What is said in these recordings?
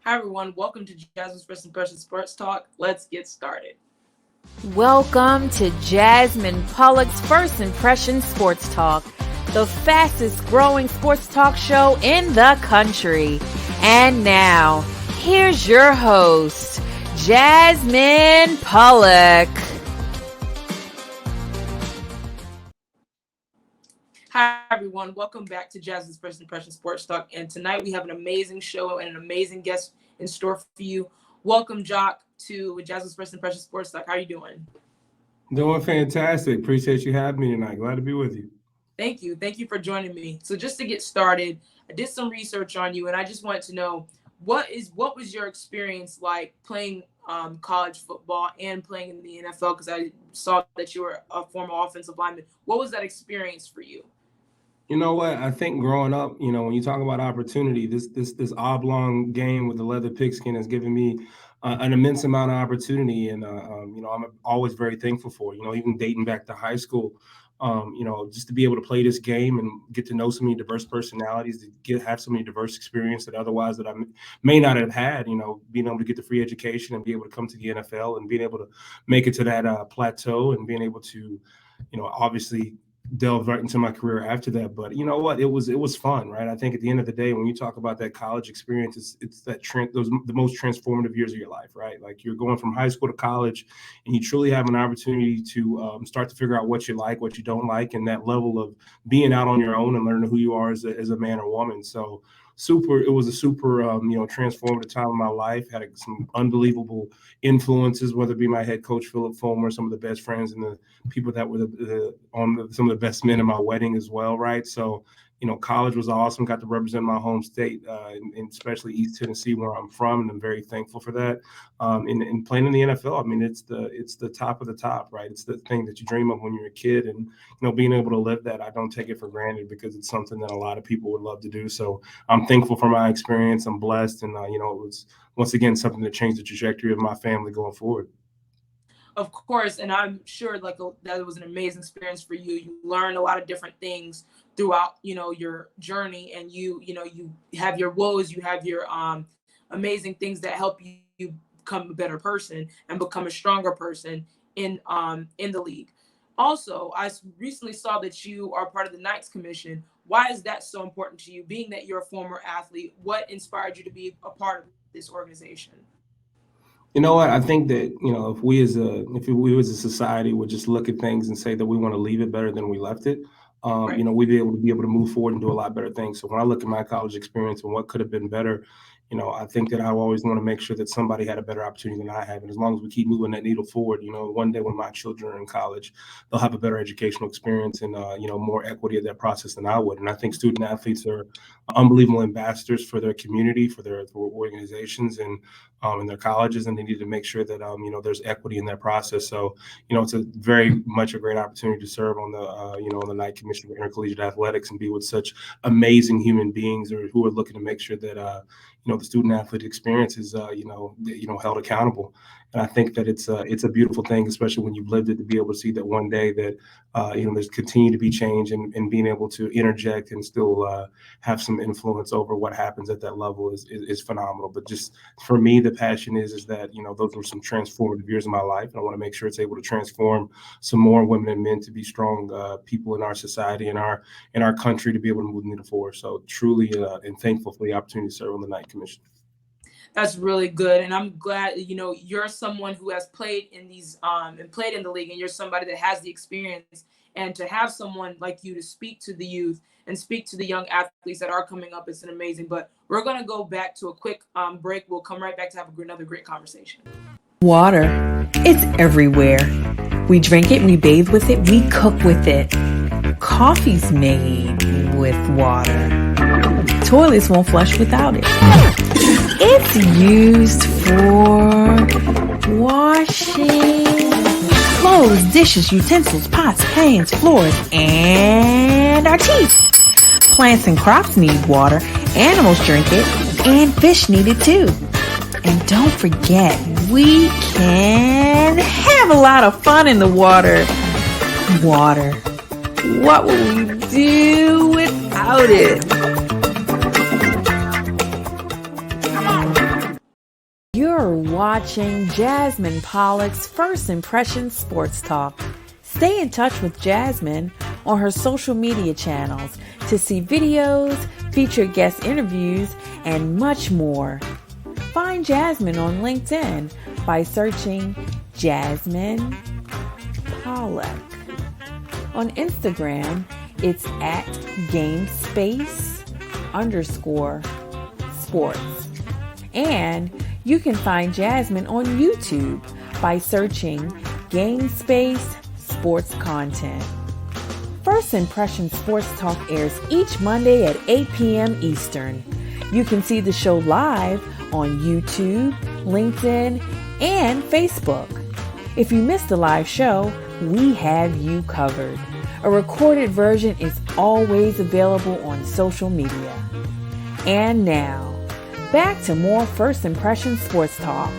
Hi, everyone. Welcome to Jasmine's First Impression Sports Talk. Let's get started. Welcome to Jasmine Pollock's First Impression Sports Talk, the fastest growing sports talk show in the country. And now, here's your host, Jasmine Pollock. Hi, everyone. Welcome back to Jasmine's First Impression Sports Talk. And tonight we have an amazing show and an amazing guest in store for you. Welcome, Jacques, to Jasmine's First Impression Sports Talk. How are you doing? Doing fantastic. Appreciate you having me tonight. Glad to be with you. Thank you. Thank you for joining me. So just to get started, I did some research on you, and I just wanted to know what was your experience like playing college football and playing in the NFL? Because I saw that you were a former offensive lineman. What was that experience for you? You know what? I think growing up, when you talk about opportunity, this oblong game with the leather pigskin has given me an immense amount of opportunity, and I'm always very thankful for. Even dating back to high school, just to be able to play this game and get to know so many diverse personalities, have so many diverse experiences that otherwise that I may not have had. Being able to get the free education and be able to come to the NFL and being able to make it to that plateau and being able to, obviously delve right into my career after that. But you know what? It was fun, right? I think at the end of the day, when you talk about that college experience, it's that the most transformative years of your life, right? Like you're going from high school to college, and you truly have an opportunity to start to figure out what you like, what you don't like, and that level of being out on your own and learning who you are as a man or woman. So it was a super transformative time in my life. Had some unbelievable influences, whether it be my head coach Philip Fulmer, some of the best friends and the people that were some of the best men in my wedding as well, right? So college was awesome. Got to represent my home state, and especially East Tennessee, where I'm from, and I'm very thankful for that. And playing in the NFL, I mean, it's the top of the top, right? It's the thing that you dream of when you're a kid, and being able to live that, I don't take it for granted because it's something that a lot of people would love to do. So I'm thankful for my experience. I'm blessed, and it was once again something that changed the trajectory of my family going forward. Of course, and I'm sure that it was an amazing experience for you. You learned a lot of different things throughout, your journey, and you have your woes, you have your amazing things that help you become a better person and become a stronger person in the league. Also, I recently saw that you are part of the Knights Commission. Why is that so important to you? Being that you're a former athlete, what inspired you to be a part of this organization? You know what? I think that, if we as a society would just look at things and say that we want to leave it better than we left it, Right. we'd be able to move forward and do a lot better things. So when I look at my college experience and what could have been better, I think that I always want to make sure that somebody had a better opportunity than I have. And as long as we keep moving that needle forward, one day when my children are in college, they'll have a better educational experience and, more equity of that process than I would. And I think student athletes are unbelievable ambassadors for their community, for their organizations and their colleges. And they need to make sure that, there's equity in that process. So, it's a very much a great opportunity to serve on the, on the Knight Commission for Intercollegiate Athletics and be with such amazing human beings who are looking to make sure that, the student athlete experience is, held accountable. And I think that it's a beautiful thing, especially when you've lived it, to be able to see that one day that, there's continue to be change and being able to interject and still have some influence over what happens at that level is phenomenal. But just for me, the passion is that, those were some transformative years of my life. And I want to make sure it's able to transform some more women and men to be strong people in our society and in our country to be able to move the needle forward. So truly and thankful for the opportunity to serve on the Knight Commission. That's really good, and I'm glad you're someone who has played in these and played in the league, and you're somebody that has the experience. And to have someone like you to speak to the youth and speak to the young athletes that are coming up is amazing. But we're gonna go back to a quick break. We'll come right back to have another great conversation. Water. It's everywhere. We drink it, we bathe with it, we cook with it. Coffee's made with water. Toilets won't flush without it. It's used for washing clothes, dishes, utensils, pots, pans, floors, and our teeth. Plants and crops need water, animals drink it, and fish need it too. And don't forget, we can have a lot of fun in the water. Water. What will we do without it? watching Jasmine Pollock's First Impressions Sports Talk. Stay in touch with Jasmine on her social media channels to see videos, featured guest interviews, and much more. Find Jasmine on LinkedIn by searching Jasmine Pollock. On Instagram, it's at GameSpace_sports. And you can find Jasmine on YouTube by searching GameSpace Sports Content. First Impression Sports Talk airs each Monday at 8 p.m. Eastern. You can see the show live on YouTube, LinkedIn, and Facebook. If you missed the live show, we have you covered. A recorded version is always available on social media. And now, back to more First Impression Sports Talk.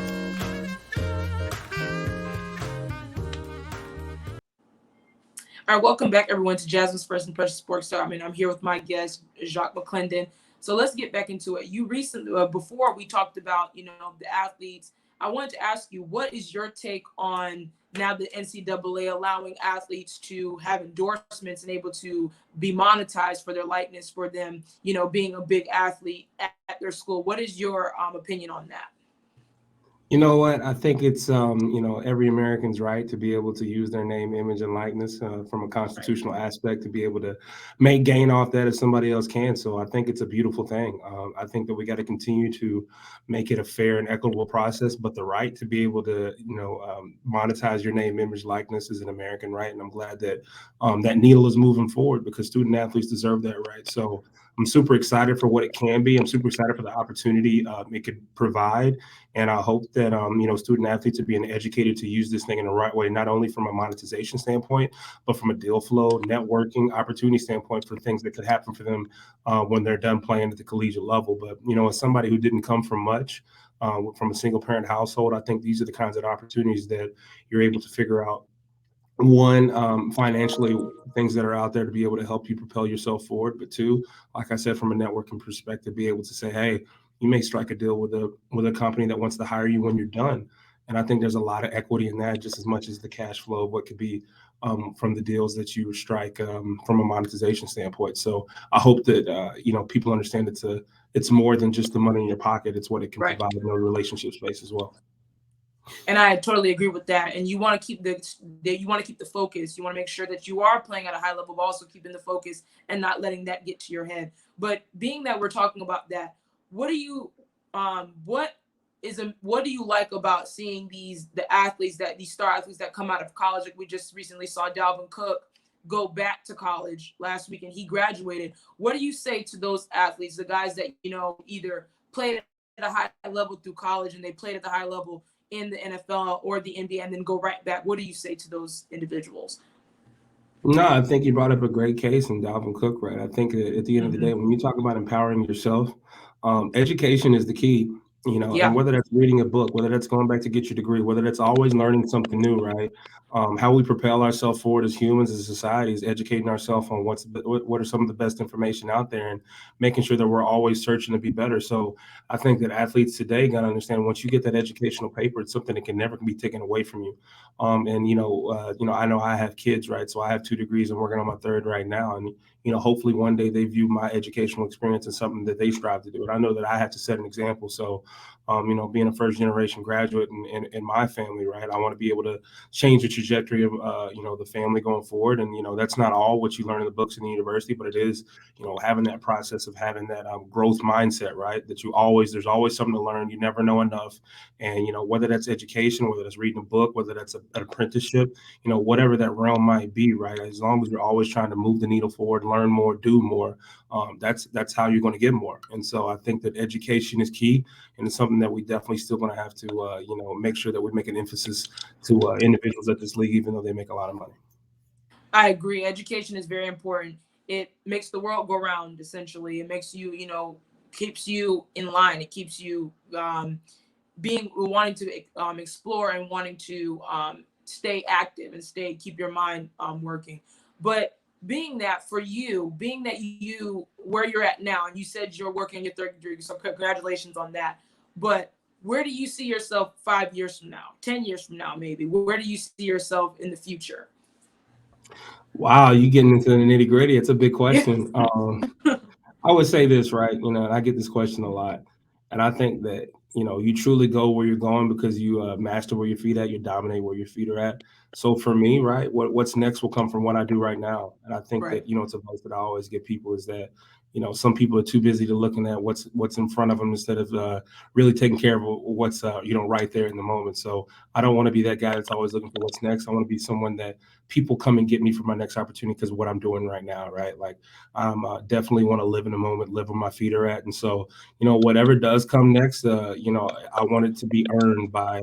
All right, welcome back, everyone, to Jasmine's First Impression Sports Talk. I'm here with my guest, Jacques McClendon. So let's get back into it. You recently, before we talked about, the athletes, I wanted to ask you, what is your take on now the NCAA allowing athletes to have endorsements and able to be monetized for their likeness for them, being a big athlete at their school? What is your opinion on that? You know what? I think it's every American's right to be able to use their name, image, and likeness from a constitutional aspect to be able to make gain off that if somebody else can. So I think it's a beautiful thing. I think that we got to continue to make it a fair and equitable process, but the right to be able to monetize your name, image, likeness is an American right, and I'm glad that that needle is moving forward because student athletes deserve that right. So I'm super excited for what it can be. I'm super excited for the opportunity it could provide. And I hope that, student athletes are being educated to use this thing in the right way, not only from a monetization standpoint, but from a deal flow, networking, opportunity standpoint for things that could happen for them when they're done playing at the collegiate level. But, as somebody who didn't come from much, from a single parent household, I think these are the kinds of opportunities that you're able to figure out. One, financially, things that are out there to be able to help you propel yourself forward. But two, like I said, from a networking perspective, be able to say, hey, you may strike a deal with a company that wants to hire you when you're done. And I think there's a lot of equity in that, just as much as the cash flow of what could be from the deals that you strike from a monetization standpoint. So I hope that people understand it's more than just the money in your pocket. It's what it can provide in the relationship space as well. And I totally agree with that. And you want to keep the focus. You want to make sure that you are playing at a high level, but also keeping the focus and not letting that get to your head. But being that we're talking about that, what do you like about seeing these star athletes that come out of college? Like we just recently saw Dalvin Cook go back to college last week and he graduated. What do you say to those athletes, the guys that either played at a high level through college and they played at the high level in the NFL or the NBA and then go right back? What do you say to those individuals? No, I think you brought up a great case in Dalvin Cook, right? I think at the end of the day, when you talk about empowering yourself, education is the key, and whether that's reading a book, whether that's going back to get your degree, whether that's always learning something new, right? How we propel ourselves forward as humans, as a society, is educating ourselves on what are some of the best information out there and making sure that we're always searching to be better. So I think that athletes today got to understand once you get that educational paper, it's something that can never be taken away from you. I know I have kids, right? So I have 2 degrees and working on my 3rd right now. And, hopefully one day they view my educational experience as something that they strive to do. And I know that I have to set an example. So, being a first generation graduate in my family, right, I want to be able to change the trajectory of, the family going forward. And, that's not all what you learn in the books in the university, but it is, having that process of having that growth mindset, right, that there's always something to learn. You never know enough. And, whether that's education, whether that's reading a book, whether that's an apprenticeship, whatever that realm might be, right, as long as you're always trying to move the needle forward, learn more, do more, that's how you're going to get more. And so I think that education is key, and it's something that we definitely still going to have to, make sure that we make an emphasis to individuals at this league, even though they make a lot of money. I agree. Education is very important. It makes the world go round, essentially. It makes you, keeps you in line. It keeps you wanting to explore and wanting to stay active and keep your mind working. But being that you where you're at now, and you said you're working on your 3rd degree, so congratulations on that. But where do you see yourself 5 years from now, 10 years from now, maybe? Where do you see yourself in the future? Wow, you getting into the nitty gritty. It's a big question. I would say this, right? And I get this question a lot. And I think that, you truly go where you're going because you master where your feet at, you dominate where your feet are at. So for me, right, what's next will come from what I do right now. And I think Right. that, it's advice that I always give people is that, some people are too busy to looking at what's in front of them instead of really taking care of what's, right there in the moment. So I don't want to be that guy that's always looking for what's next. I want to be someone that people come and get me for my next opportunity because of what I'm doing right now, right? Like I'm definitely want to live in the moment, live where my feet are at. And so, whatever does come next, I want it to be earned by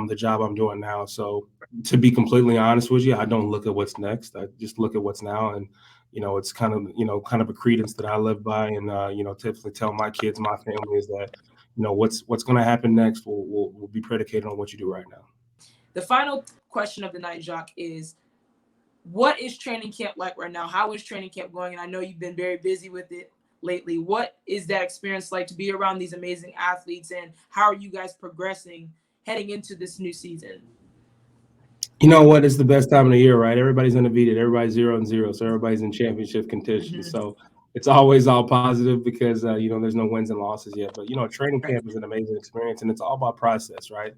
the job I'm doing now. So to be completely honest with you, I don't look at what's next. I just look at what's now. And, it's kind of a credence that I live by. And, typically tell my kids, my family is that, what's going to happen next will be predicated on what you do right now. The final question of the night, Jacques, is what is training camp like right now? How is training camp going? And I know you've been very busy with it lately. What is that experience like to be around these amazing athletes, and how are you guys progressing heading into this new season? You know what? It's the best time of the year, right? Everybody's undefeated. Everybody's 0-0. So everybody's in championship contention. Mm-hmm. So it's always all positive because, there's no wins and losses yet. But, training Right. camp is an amazing experience, and it's all about process, right?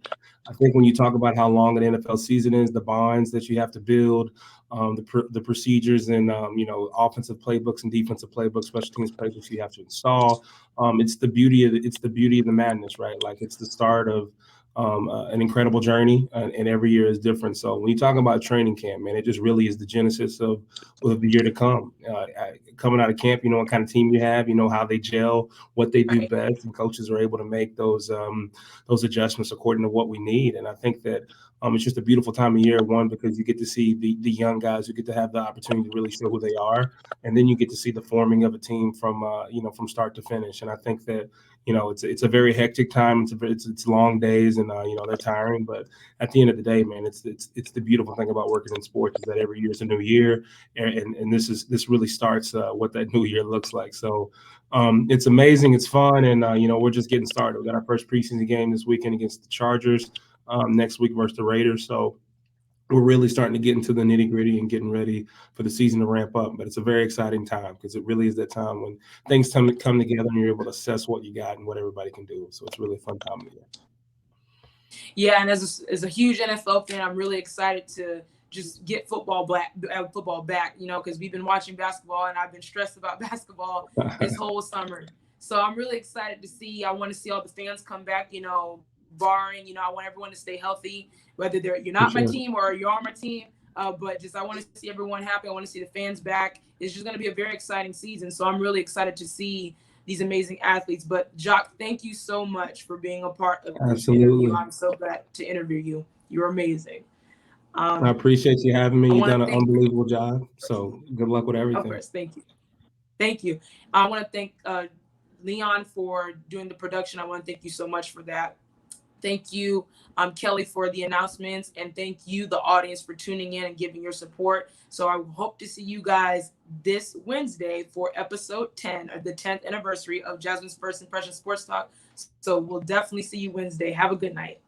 I think when you talk about how long an NFL season is, the bonds that you have to build, the procedures and, offensive playbooks and defensive playbooks, special teams playbooks you have to install. It's the beauty of the madness, right? Like it's the start of an incredible journey, and every year is different. So when you talk about training camp, man, it just really is the genesis of the year to come. Coming out of camp, you know what kind of team you have, you know how they gel, what they do Right. best, and coaches are able to make those adjustments according to what we need. And I think that it's just a beautiful time of year, one, because you get to see the young guys who get to have the opportunity to really show who they are, and then you get to see the forming of a team from from start to finish. And I think that it's a very hectic time. It's long days, and they're tiring. But at the end of the day, man, it's the beautiful thing about working in sports is that every year is a new year, and this really starts what that new year looks like. So it's amazing, it's fun, and we're just getting started. We got our first preseason game this weekend against the Chargers. Next week versus the Raiders. So we're really starting to get into the nitty gritty and getting ready for the season to ramp up. But it's a very exciting time because it really is that time when things come together and you're able to assess what you got and what everybody can do. So it's really a fun time of the year. Yeah, and as a huge NFL fan, I'm really excited to just get football back, because we've been watching basketball and I've been stressed about basketball this whole summer. So I'm really excited to see. I want to see all the fans come back, barring, I want everyone to stay healthy, whether you're not my team or you're on my team. But just I want to see everyone happy. I want to see the fans back. It's just going to be a very exciting season. So I'm really excited to see these amazing athletes. But Jacques, thank you so much for being a part of this interview. I'm so glad to interview you. You're amazing. I appreciate you having me. You've done an unbelievable job. So good luck with everything. Of course. Thank you. Thank you. I want to thank Leon for doing the production. I want to thank you so much for that. Thank you, Kelly, for the announcements, and thank you, the audience, for tuning in and giving your support. So I hope to see you guys this Wednesday for episode 10 of the 10th anniversary of Jasmine's First Impression Sports Talk. So we'll definitely see you Wednesday. Have a good night.